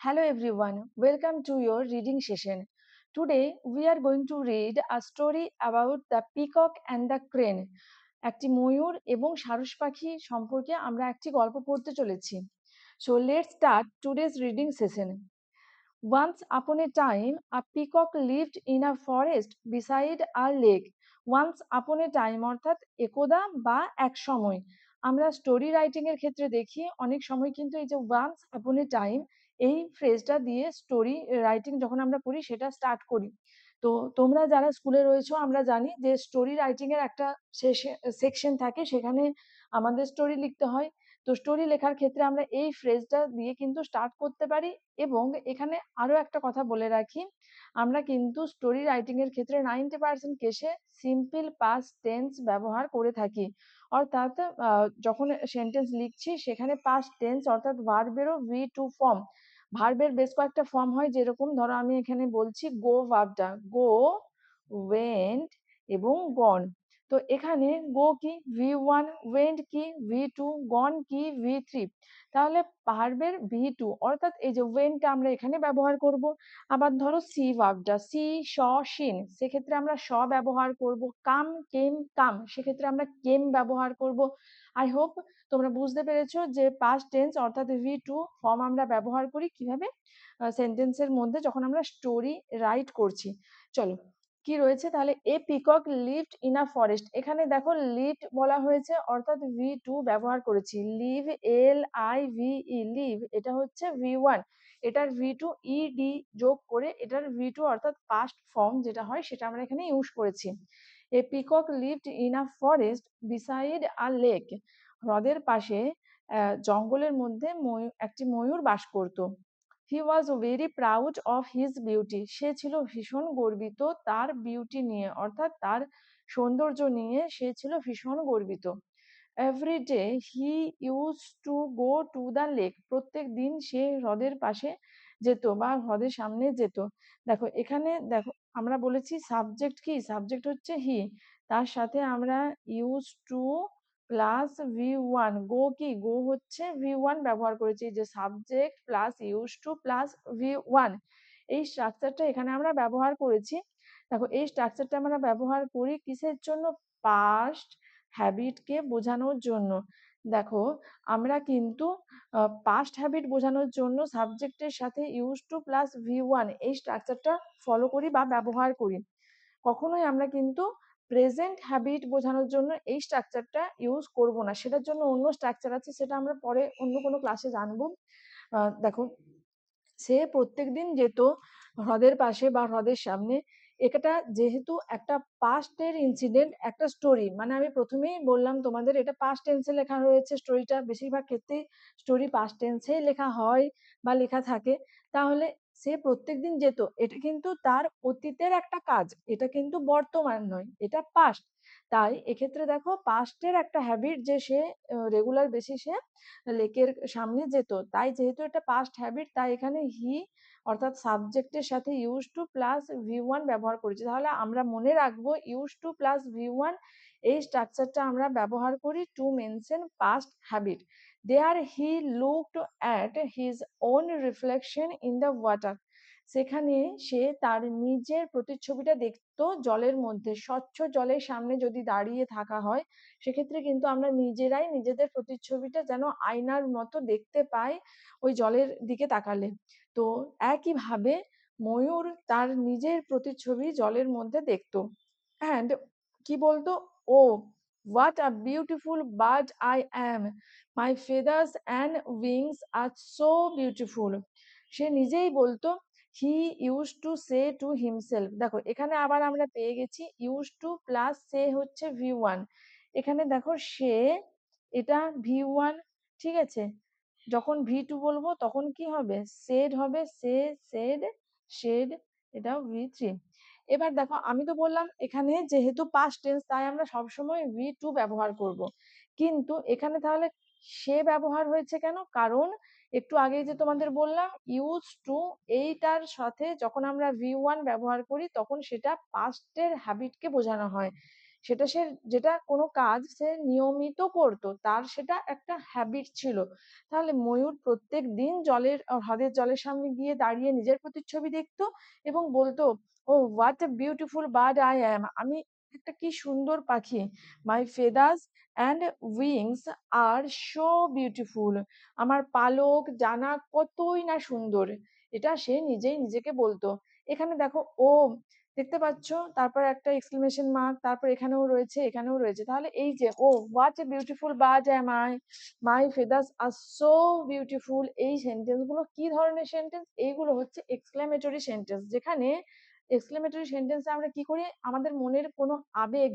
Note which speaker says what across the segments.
Speaker 1: Hello everyone, welcome to your reading session. Today we are going to read a story about the peacock and the crane. একটি ময়ূর এবং সারস পাখি সম্পর্কে আমরা একটি গল্প পড়তে চলেছি। So let's start today's reading session. Once upon a time, a peacock lived in a forest beside a lake. Once upon a time অর্থাৎ একদা বা এক সময়। আমরা স্টোরি রাইটিং এর ক্ষেত্রে দেখি অনেক সময় কিন্তু এই যে once upon a time এই ফ্রেজটা দিয়ে স্টোরি রাইটিং যখন আমরা করি সেটা স্টার্ট করি। তো তোমরা যারা স্কুলে রয়েছো আমরা জানি যে স্টোরি রাইটিং এর একটা সেকশন থাকে, সেখানে আমাদের স্টোরি লিখতে হয়। তো স্টোরি লেখার ক্ষেত্রে আমরা এই ফ্রেজটা দিয়ে কিন্তু স্টার্ট করতে পারি। এবং এখানে আরো একটা কথা বলে রাখি, আমরা কিন্তু স্টোরি রাইটিং এর ক্ষেত্রে 90% কেসে সিম্পল পাস্ট টেন্স ব্যবহার করে থাকি। অর্থাৎ যখন সেন্টেন্স লিখছি সেখানে পাস্ট টেন্স অর্থাৎ ভার্বেরও ভি টু ফর্ম, ভার্বের বেশ কয়েকটা ফর্ম হয়, যেরকম ধরো আমি এখানে বলছি গো ভার্বটা, গো, ওয়েন্ট এবং গন। তো এখানে গো কি V1, ওয়েন্ট কি V2, গন কি V3। তাহলে ভার্বের V2 অর্থাৎ এই যে ওয়েন্টটা আমরা এখানে ব্যবহার করব। আবার ধরো সি ভার্বটা, সি, শ, শিন, সেক্ষেত্রে আমরা শ ব্যবহার করব। কাম, কেম, কাম, সেক্ষেত্রে আমরা কেম ব্যবহার করব। আই হোপ তোমরা বুঝতে পেরেছো যে পাস্ট টেন্স অর্থাৎ V2 ফর্ম আমরা ব্যবহার করি কিভাবে সেন্টেন্সের মধ্যে যখন আমরা স্টোরি রাইট করছি। চলো কি রয়েছে তাহলে, এ peacock lived in a forest. এখানে দেখো লিভড বলা হয়েছে অর্থাৎ V2 ব্যবহার করেছি। লিভ, LIVE, লিভ, এটা হচ্ছে V1, এটার V2 ED যোগ করে এটার V2 অর্থাৎ পাস্ট ফর্ম যেটা হয় সেটা আমরা এখানে ইউজ করেছি। A peacock lived in a forest beside a lake. হ্রদের পাশে জঙ্গলের মধ্যে একটি ময়ূর বাস করত। He was very proud of his beauty. সে ছিল ভীষণ গর্বিত তার বিউটি নিয়ে, অর্থাৎ তার সৌন্দর্য নিয়ে সে ছিল ভীষণ গর্বিত। Every day he use to go to the lake. প্রত্যেক দিন সে হ্রদের পাশে যেত বা হ্রদের সামনে যেত। দেখো এখানে দেখো আমরা বলেছি সাবজেক্ট কি, সাবজেক্ট হচ্ছে হি, তার সাথে আমরা ইউজ টু প্লাস V1, গো কি, গো হচ্ছে V1 ব্যবহার করেছি, যে subject plus use to plus V1, এই স্ট্রাকচারটা এখানে আমরা ব্যবহার করেছি। দেখো এই স্ট্রাকচারটা আমরা ব্যবহার করি কিসের জন্য, পাস্ট হ্যাবিটকে বোঝানোর জন্য। দেখো আমরা কিন্তু পাস্ট হ্যাবিট বোঝানোর জন্য সাবজেক্টের সাথে ইউজ টু প্লাস V1 এই স্ট্রাকচারটা ফলো করি বা ব্যবহার করি। কখনোই আমরা কিন্তু প্রেজেন্ট হ্যাবিট বোঝানোর জন্য এই স্ট্রাকচারটা ইউজ করব না, সেটার জন্য অন্য স্ট্রাকচার আছে, সেটা আমরা পরে অন্য কোনো ক্লাসে জানবো। দেখো সে প্রত্যেকদিন যেত হ্রদের পাশে বা হ্রদের সামনে। এটা যেহেতু একটা পাস্টের ইনসিডেন্ট, একটা স্টোরি, মানে আমি প্রথমেই বললাম তোমাদের এটা পাস্ট টেন্সে লেখা হয়েছে স্টোরিটা, বেশিরভাগ ক্ষেত্রেই স্টোরি পাস্ট টেন্সেই লেখা হয় বা লেখা থাকে। তাহলে সে প্রত্যেকদিন যেত, এটা কিন্তু তার অতীতের একটা কাজ, এটা কিন্তু বর্তমান নয়, এটা পাস্ট। তাই এক্ষেত্রে দেখো পাস্টের একটা হ্যাবিট যে সে রেগুলার বেসিসে লেকের সামনে যেত, তাই যেহেতু এটা পাস্ট হ্যাবিট তাই এখানে হি অর্থাৎ সাবজেক্টের সাথে ইউজ টু প্লাস V1 ব্যবহার করেছি। তাহলে আমরা মনে রাখবো ইউজ টু প্লাস V1 এই স্ট্রাকচারটা আমরা ব্যবহার করি to mention past habit. There he looked at his own reflection in the water. সেখানে সে তার নিজের প্রতিচ্ছবিটা দেখতো জলের মধ্যে। স্বচ্ছ জলের সামনে যদি দাঁড়িয়ে থাকা হয় সেক্ষেত্রে কিন্তু আমরা নিজেরাই নিজেদের প্রতিচ্ছবিটা যেন আয়নার মতো দেখতে পাই ওই জলের দিকে তাকালে। তো একইভাবে ময়ূর তার নিজের প্রতিচ্ছবি জলের মধ্যে দেখতো। অ্যান্ড কি বলতো, oh what a beautiful bird I am, my feathers and wings are so beautiful. সে নিজেই বলতো, he use to say to himself. দেখো এখানে আবার আমরা পেয়ে গেছি ইউজ টু প্লাস সে হচ্ছে V1। এখানে দেখো সে, এটা V1, ঠিক আছে। যখন V2 বলবো তখন কি হবে, সেড হবে, সে, সেড, শেড, এটা V3। এবার দেখো আমি তো বললাম এখানে যেহেতু পাস্ট টেন্স তাই আমরা সবসময় V2 ব্যবহার করব, কিন্তু এখানে তাহলে সে ব্যবহার হয়েছে কেন, কারণ একটু আগেই যে তোমাদের বললাম ইউজ টু এইটার সাথে যখন আমরা V1 ব্যবহার করি তখন সেটা পাস্টের হ্যাবিটকে বোঝানো হয়। যেটা কোনো কাজ সে নিয়মিত করতো, তার সেটা একটা হ্যাবিট ছিল। তাহলে ময়ূর প্রত্যেক দিন হ্রদের জলের সামনে গিয়ে দাঁড়িয়ে নিজের প্রতিচ্ছবি দেখতো এবং বলতো, oh what a beautiful bird I am, আমি একটা কি সুন্দর পাখি, my feathers and wings are so beautiful, আমার পালক ডানা কতই না সুন্দর, এটা সে নিজেই নিজেকে বলতো। এখানে দেখো ও দেখতে পাচ্ছ, তারপর একটা এক্সক্লেমেশন মার্ক, তারপর এখানেও রয়েছে, এখানেও রয়েছে। তাহলে এই যে oh what a beautiful bird am I, my feathers are so beautiful, এই সেন্টেন্স গুলো কি ধরনের সেন্টেন্স? এইগুলো হচ্ছে এক্সক্লেমেটরি সেন্টেন্স, যেখানে এক্সক্লেমেটরি সেন্টেন্সে আমরা কি করি, আমাদের মনের কোনো আবেগ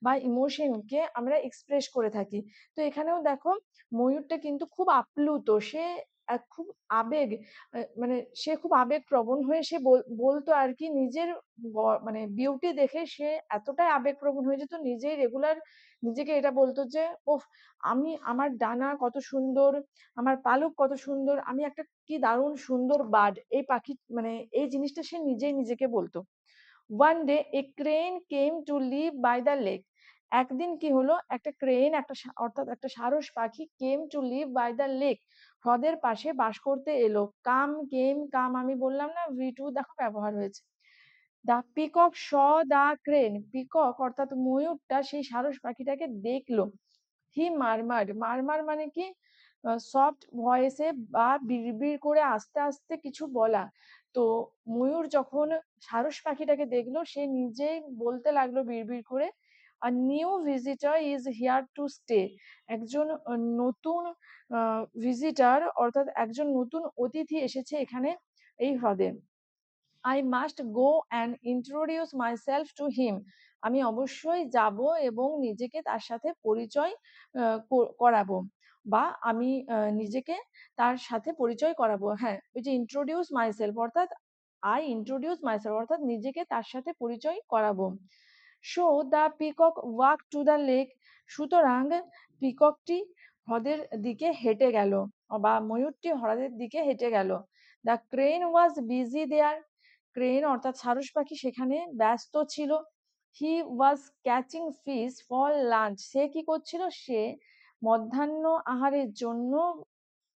Speaker 1: বা ইমোশনকে আমরা এক্সপ্রেস করে থাকি। তো এখানেও দেখো ময়ূরটা কিন্তু খুব আপ্লুত, সে খুব আবেগ, মানে সে খুব আবেগপ্রবণ হয়ে সে বলতো আর কি, নিজের মানে বিউটি দেখে সে এতটাই আবেগপ্রবণ হয়ে যেত, নিজেই রেগুলার নিজেকে এটা বলতো যে ওহ, আমার ডানা কত সুন্দর, আমার পালক কত সুন্দর, আমি একটা কি দারুণ সুন্দর বার্ড, এই পাখি, মানে এই জিনিসটা সে নিজেই নিজেকে বলতো। One day a crane came to live by the lake, একদিন কি হলো, একটা ক্রেন, অর্থাৎ একটা সারস পাখি, came to live by the lake, হ্রদের পাশে বাস করতে এলো। কাম আমি বললাম না V2 দেখো ব্যবহার হয়েছে। The peacock saw the crane, peacock অর্থাৎ ময়ূরটা সেই সারস পাখিটাকে দেখলো। হি মারমার মানে কি, সফট ভয়েসে বা বিড়বিড় করে আস্তে আস্তে কিছু বলা। তো ময়ূর যখন সারস পাখিটাকে দেখলো, সে নিজেই বলতে লাগলো বিড়বিড় করে, a new visitor is here to stay, একজন নতুন ভিজিটর অর্থাৎ একজন নতুন অতিথি এসেছে এখানে, এই হ্রদে। I must go and introduce myself to him, আমি অবশ্যই যাব এবং নিজেকে তার সাথে পরিচয় করাবো, বা আমি নিজেকে তার সাথে পরিচয় করাবো। হ্যাঁ, ওই যে ইন্ট্রোডিউস মাইসেলফ অর্থাৎ অর্থাৎ নিজেকে তার সাথে পরিচয় করাবো। So the peacock walk to the lake, সুতরাং পিককটি হ্রদের দিকে হেঁটে গেল, বা ময়ূরটি হ্রদের দিকে হেঁটে গেল। The crane was busy there, crane অর্থাৎ সারস পাখি সেখানে ব্যস্ত ছিল। He was catching fish for lunch, সে কি করছিল, সে মধ্যাহ্ন আহারের জন্য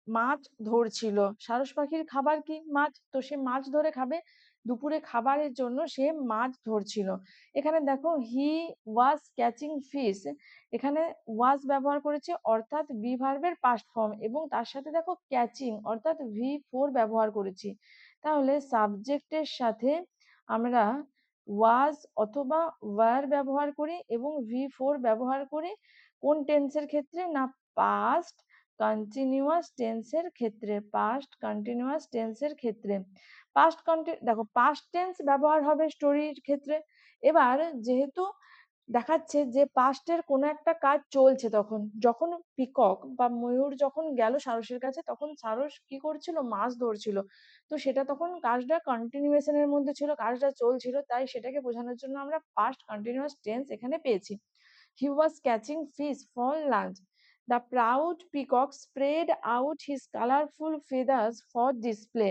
Speaker 1: মাছ ধরছিল। সারস পাখির খাবার কি, মাছ, তো সে মাছ ধরে খাবে, দুপুরে খাবারের জন্য সে মাছ ধরছিল। এখানে দেখো হি ওয়াজ ক্যাচিং ফিশ, এখানে ওয়াজ ব্যবহার করেছে অর্থাৎ বি ভার্বের পাস্ট ফর্ম, এবং তার সাথে দেখো ক্যাচিং অর্থাৎ V4 ব্যবহার করেছি। তাহলে সাবজেক্টের সাথে আমরা ওয়াজ অথবা ওয়ার ব্যবহার করি এবং V4 ব্যবহার করি কোন টেন্সের ক্ষেত্রে, না পাস্ট কন্টিনিউয়াস টেন্সের ক্ষেত্রে, পাস্ট কন্টিনিউয়াস টেন্সের ক্ষেত্রে। দেখো পাস্ট টেন্স ব্যবহার হবে স্টোরির ক্ষেত্রে। এবার যেহেতু দেখাচ্ছে যে পাস্টের কোনো একটা কাজ চলছে, তখন যখন পিকক বা ময়ূর যখন গেল সারসের কাছে, তখন সারস কি করছিল, মাছ ধরছিল। তো সেটা তখন কাজটা কন্টিনিউয়েশনের মধ্যে ছিল, কাজটা চলছিল, তাই সেটাকে বোঝানোর জন্য আমরা পাস্ট কন্টিনিউয়াস টেন্স এখানে পেয়েছি। He was catching fish for lunch, the proud peacock spread out his colourful feathers for display,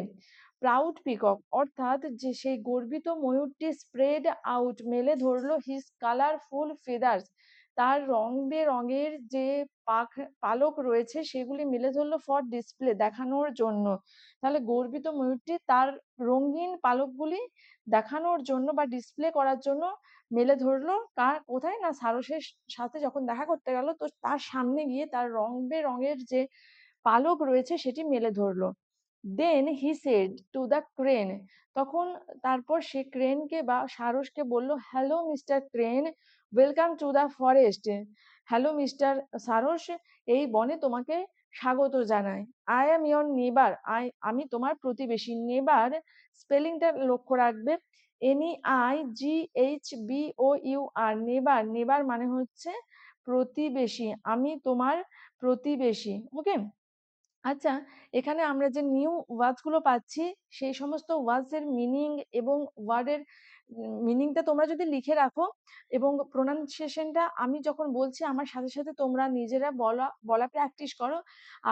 Speaker 1: proud peacock অর্থাৎ যে সেই গর্বিত ময়ূরটি স্প্রেড আউট মেলে ধরলো হিজ কালারফুল ফেদার্স, তার রং বেরঙের যে পালক রয়েছে সেগুলি মেলে ধরলো ফর ডিসপ্লে দেখানোর জন্য। তাহলে গর্বিত ময়ূরটি তার রঙিন পালকগুলি দেখানোর জন্য বা ডিসপ্লে করার জন্য মেলে ধরলো, কোথায়, না সারসের সাথে যখন দেখা করতে গেল, তো তার সামনে গিয়ে তার রং বেরঙের যে পালক রয়েছে সেটি মেলে ধরলো। Then he said to the crane, তখন তারপর সে ক্রেনকে বা সারসকে বলল, hello mister crane, welcome to the forest, hello mister সারস, এই বনে তোমাকে স্বাগত জানাই। আই অ্যাম ইয়োর নেবার, আমি তোমার প্রতিবেশী। নেবার স্পেলিংটা লক্ষ্য রাখবে, NEIGHBOUR, নেবার, নেবার মানে হচ্ছে প্রতিবেশী, আমি তোমার প্রতিবেশী। ওকে, আচ্ছা, এখানে আমরা যে নিউ ওয়ার্ডস গুলো পাচ্ছি, সেই সমস্ত ওয়ার্ডস এর মিনিং এবং ওয়ার্ডের মিনিংটা তোমরা যদি লিখে রাখো এবং প্রোনাউন্সিয়েশনটা আমি যখন বলছি আমার সাথে সাথে তোমরা নিজেরা বলা প্র্যাকটিস করো।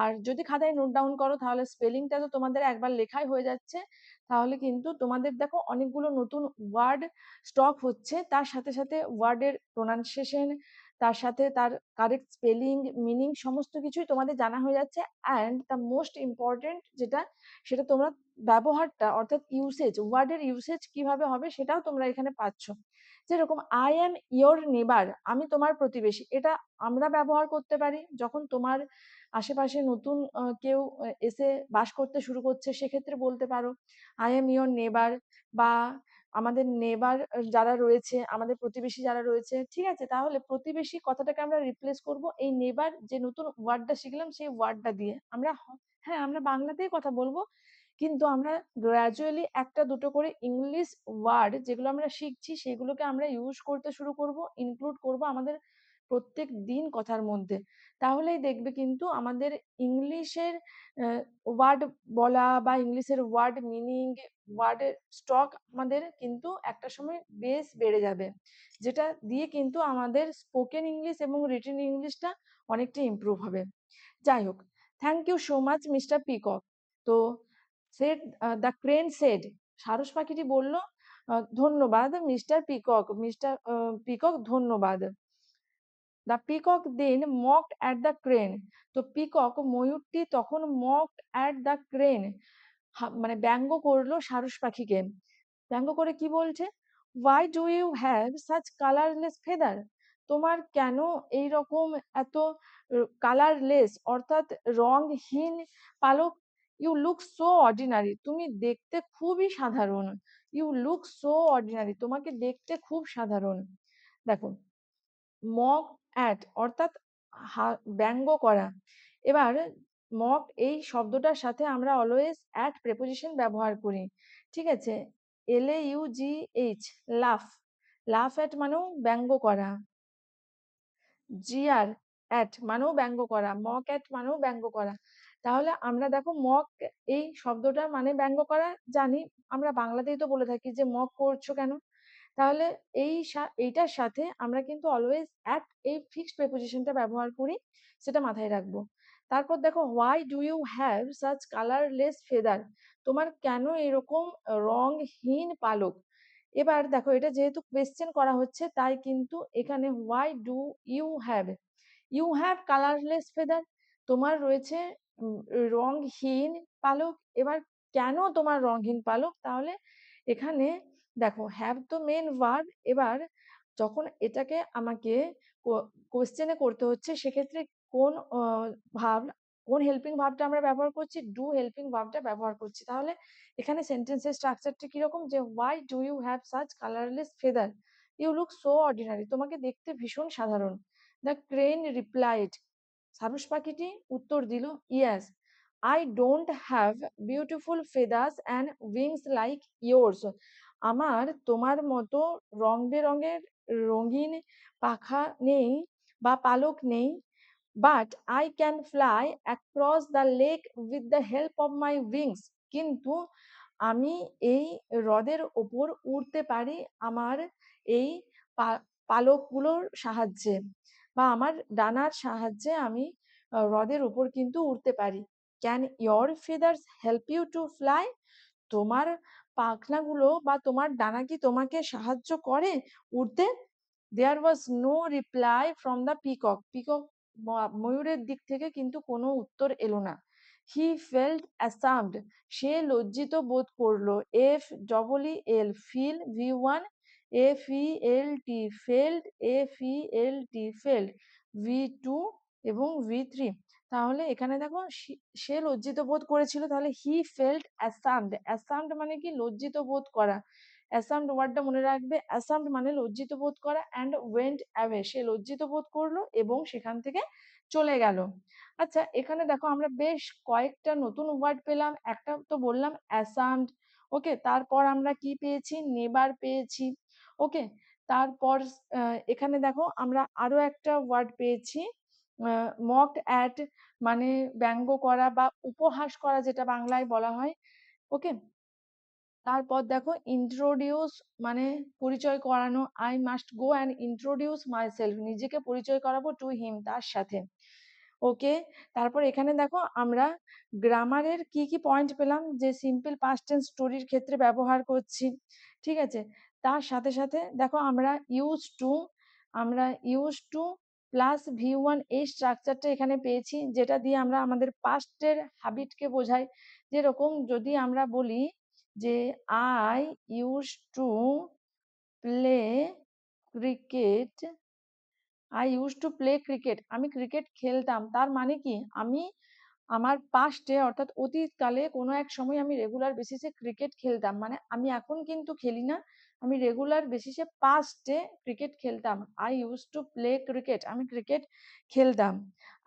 Speaker 1: আর যদি খাতায় নোট ডাউন করো তাহলে স্পেলিংটা তো তোমাদের একবার লেখাই হয়ে যাচ্ছে। তাহলে কিন্তু তোমাদের দেখো অনেকগুলো নতুন ওয়ার্ড স্টক হচ্ছে, তার সাথে সাথে ওয়ার্ডের প্রোনাউন্সিয়েশন, তার সাথে তার কারেক্ট স্পেলিং, মিনিং সমস্ত কিছুই তোমাদের জানা হয়ে যাচ্ছে। অ্যান্ড দ্য মোস্ট ইম্পর্টেন্ট যেটা, সেটা তোমরা ব্যবহারটা অর্থাৎ ইউসেজ, ওয়ার্ডের ইউসেজ কিভাবে হবে সেটাও তোমরা এখানে পাচ্ছ। যেরকম আই অ্যাম ইয়োর নেবার, আমি তোমার প্রতিবেশী, এটা আমরা ব্যবহার করতে পারি যখন তোমার আশেপাশে নতুন কেউ এসে বাস করতে শুরু করছে, সেক্ষেত্রে বলতে পারো আই অ্যাম ইয়োর নেবার। বা আমাদের নেবার যারা রয়েছে, আমাদের প্রতিবেশী যারা রয়েছে, ঠিক আছে, তাহলে প্রতিবেশী কথাটাকে আমরা রিপ্লেস করব এই নেবার যে নতুন ওয়ার্ডটা শিখলাম সেই ওয়ার্ডটা দিয়ে। আমরা হ্যাঁ, আমরা বাংলাতেই কথা বলবো, কিন্তু আমরা গ্র্যাজুয়ালি একটা দুটো করে ইংলিশ ওয়ার্ড যেগুলো আমরা শিখছি সেগুলোকে আমরা ইউজ করতে শুরু করব, ইনক্লুড করব আমাদের প্রত্যেক দিন কথার মধ্যে। তাহলেই দেখবে কিন্তু আমাদের ইংলিশের ওয়ার্ড বলা বা ইংলিশের ওয়ার্ড মিনিং, ওয়ার্ডের স্টক আমাদের কিন্তু একটা সময় বেশ বেড়ে যাবে, যেটা দিয়ে কিন্তু আমাদের স্পোকেন ইংলিশ এবং রিটেন ইংলিশটা অনেকটা ইমপ্রুভ হবে। যাই হোক, thank you so much mister peacock. তো সেড দ্য ক্রেন সেড, সারস পাখিটি বলল ধন্যবাদ মিস্টার পিকক, মিস্টার পিকক ধন্যবাদ। The peacock then mocked at the crane, তো পিকক ময়ূরটি তখন মকড অ্যাট দ্য ক্রেন, মানে ব্যঙ্গ করলো সারস পাখিকে। ব্যঙ্গ করে কি বলছে, why do you have such colourless feather, তোমার কেন এই রকম এত কালারলেস অর্থাৎ রংহীন পালক। ইউ লুক সো অর্ডিনারি, তুমি দেখতে খুবই সাধারণ। ইউ লুক সো অর্ডিনারি, তোমাকে দেখতে খুব সাধারণ। দেখো, মক অ্যাট অর্থাৎ ব্যঙ্গ করা। এবার মক এই শব্দটার সাথে আমরা অলওয়েজ অ্যাট প্রেপোজিশন ব্যবহার করি, ঠিক আছে। LAUGH, লাফ, লাফ অ্যাট মানেও ব্যঙ্গ করা। জিআর অ্যাট মানেও ব্যঙ্গ করা, মক অ্যাট মানেও ব্যঙ্গ করা। তাহলে আমরা দেখো মক এই শব্দটা মানে ব্যঙ্গ করা জানি, আমরা বাংলাতেই তো বলে থাকি যে মক করছো কেন। তাহলে এইটার সাথে আমরা কিন্তু অলওয়েজ অ্যাট এই ফিক্সড প্রেপোজিশনটা ব্যবহার করি, সেটা মাথায় রাখবো। তারপর দেখো, why do you have such colourless feather, তোমার কেন এরকম রংহীন পালক। এবার দেখো, এটা যেহেতু কোয়েশ্চেন করা হচ্ছে তাই কিন্তু এখানে why do you have colourless feather, তোমার রয়েছে রংহীন পালক। এবার কেন তোমার রংহীন পালক, তাহলে এখানে দেখো হ্যাভ তো মেন ভার্ব। এবার যখন এটাকে আমাকে কোশ্চেনে করতে হচ্ছে, সেক্ষেত্রে কোন ভাব, কোন হেল্পিং ভার্বটা আমরা ব্যবহার করছি, ডু হেল্পিং ভার্বটা ব্যবহার করছি। তাহলে এখানে সেন্টেন্সের স্ট্রাকচারটা কিরকম, যে why do you have such colourless feather, you look so ordinary, তোমাকে দেখতে ভীষণ সাধারণ। দ্য ক্রেন রিপ্লাইড, সারস পাখিটি উত্তর দিল, yes I don't have beautiful feathers and wings like yours, আমার তোমার মতো রং বেরঙের রঙিন পাখা নেই বা পালক নেই। But I can fly across the lake with the help of my wings, কিন্তু আমি এই হ্রদের ওপর উড়তে পারি আমার এই পালকগুলোর সাহায্যে, বা আমার ডানার সাহায্যে আমি হ্রদের উপর কিন্তু উড়তে পারি। Can your feathers help you to fly, তোমার পাখনাগুলো বা তোমার ডানা কি তোমাকে সাহায্য করে উড়তে? There was no reply from the peacock, peacock ময়ূরের দিক থেকে কিন্তু কোনো উত্তর এলো না। হি ফেল্ট অ্যাসামড, সে লজ্জিত বোধ করলো। FEEL, feel V1, FELT felt, FELT felt, V2 এবং V3। তাহলে এখানে দেখো সে লজ্জিত বোধ করেছিল, তাহলে হি ফেল্ট অ্যাসামড, অ্যাসামড মানে কি লজ্জিত বোধ করা। অ্যাসামড ওয়ার্ডটা মনে রাখবে, অ্যাসামড মানে লজ্জিত বোধ করা। অ্যান্ড ওয়েন্ট অ্যাওয়ে, সে লজ্জিত বোধ করলো এবং সেখান থেকে চলে গেল। আচ্ছা, এখানে দেখো আমরা বেশ কয়েকটা নতুন ওয়ার্ড পেলাম। একটা তো বললাম অ্যাসামড, ওকে, তারপর আমরা কি পেয়েছি, নেবার পেয়েছি, ওকে। তারপর এখানে দেখো আমরা আরো একটা ওয়ার্ড পেয়েছি, মকড অ্যাট মানে ব্যঙ্গ করা বা উপহাস করা, যেটা বাংলায় বলা হয়। ওকে, তারপর দেখো ইন্ট্রোডিউস মানে পরিচয় করানো। I must go and introduce my self, নিজেকে পরিচয় করাবো টু হিম, তার সাথে। ওকে, তারপর এখানে দেখো আমরা গ্রামারের কি কি পয়েন্ট পেলাম, যে সিম্পল পাস্ট টেন্স স্টোরির ক্ষেত্রে ব্যবহার করছি, ঠিক আছে। তার সাথে সাথে দেখো আমরা ইউজ টু প্লাস V1 এই স্ট্রাকচারটা এখানে পেয়েছি, যেটা দিয়ে আমরা আমাদের পাস্টের হ্যাবিটকে বোঝাই। যেরকম যদি আমরা বলি যে I use to play cricket, আমি ক্রিকেট খেলতাম, তার মানে কি আমি আমার পাস্টে অর্থাৎ অতীতকালে কোনো এক সময় আমি রেগুলার বেসিসে ক্রিকেট খেলতাম, মানে আমি এখন কিন্তু খেলি না, আমি রেগুলার বেসিসে পাস্টে ক্রিকেট খেলতাম। I use to play cricket, আমি ক্রিকেট খেলতাম।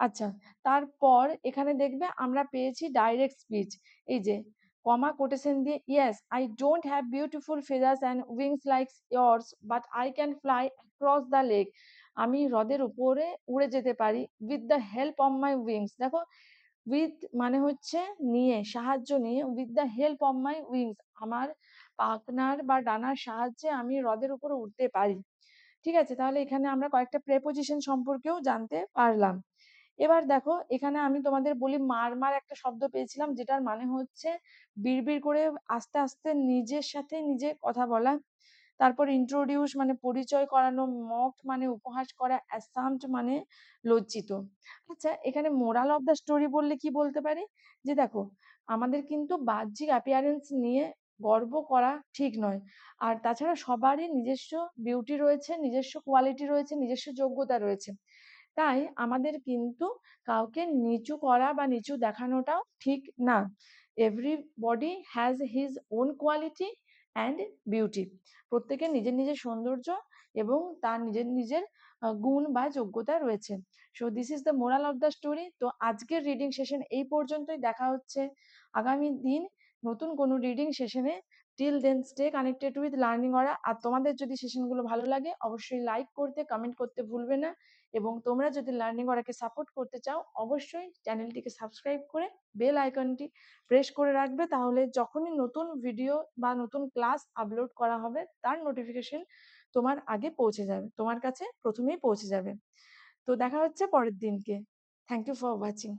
Speaker 1: আচ্ছা, তারপর এখানে দেখবে আমরা পেয়েছি ডাইরেক্ট স্পিচ, এই যে কমা কোটেশন দিয়ে, yes I don't have beautiful feathers and wings like years but I can fly across the lake, আমি হ্রদের উপরে উড়ে যেতে পারি with the help of my wings. দেখো উইথ মানে হচ্ছে নিয়ে, সাহায্য নিয়ে, with the help of my wings আমার পাখনার বা ডানার সাহায্যে আমি হ্রদের উপরে উঠতে পারি। ঠিক আছে, তাহলে এখানে আমরা কয়েকটা প্রেপোজিশন সম্পর্কেও জানতে পারলাম। এবার দেখো এখানে আমি তোমাদের বলি মার একটা শব্দ পেয়েছিলাম, যেটার মানে হচ্ছে বিড়বিড় করে আস্তে আস্তে নিজের সাথে নিজে কথা বলা। তারপর ইন্ট্রোডিউস মানে পরিচয় করানো, মক মানে উপহাস করা, অ্যাসাম্পড মানে লজ্জিত। আচ্ছা, এখানে মোরাল অফ দ্য স্টোরি বললে কি বলতে পারি, যে দেখো আমাদের কিন্তু বাহ্যিক অ্যাপিয়ারেন্স নিয়ে গর্ব করা ঠিক নয়। আর তাছাড়া সবারই নিজস্ব বিউটি রয়েছে, নিজস্ব কোয়ালিটি রয়েছে, নিজস্ব যোগ্যতা রয়েছে। তাই আমাদের কিন্তু কাউকে নিচু করা বা নিচু দেখানোটাও ঠিক না। Everybody has his own quality and beauty, প্রত্যেকের নিজের নিজের সৌন্দর্য এবং তার নিজের নিজের গুণ বা যোগ্যতা রয়েছে। So this is the moral of the story. তো আজকের রিডিং সেশন এই পর্যন্তই, দেখা হচ্ছে আগামী দিন নতুন কোনো রিডিং সেশনে। Till then stay connected with Learning Aura. আর তোমাদের যদি সেশনগুলো ভালো লাগে অবশ্যই লাইক করতে, কমেন্ট করতে ভুলবে না। এবং তোমরা যদি লার্নিং অরাকে সাপোর্ট করতে চাও অবশ্যই চ্যানেলটিকে সাবস্ক্রাইব করে বেল আইকনটি প্রেস করে রাখবে, তাহলে যখনই নতুন ভিডিও বা নতুন ক্লাস আপলোড করা হবে তার নোটিফিকেশন তোমার আগে পৌঁছে যাবে, তোমার কাছে প্রথমেই পৌঁছে যাবে। তো দেখা হচ্ছে পরের দিনকে। Thank you for watching.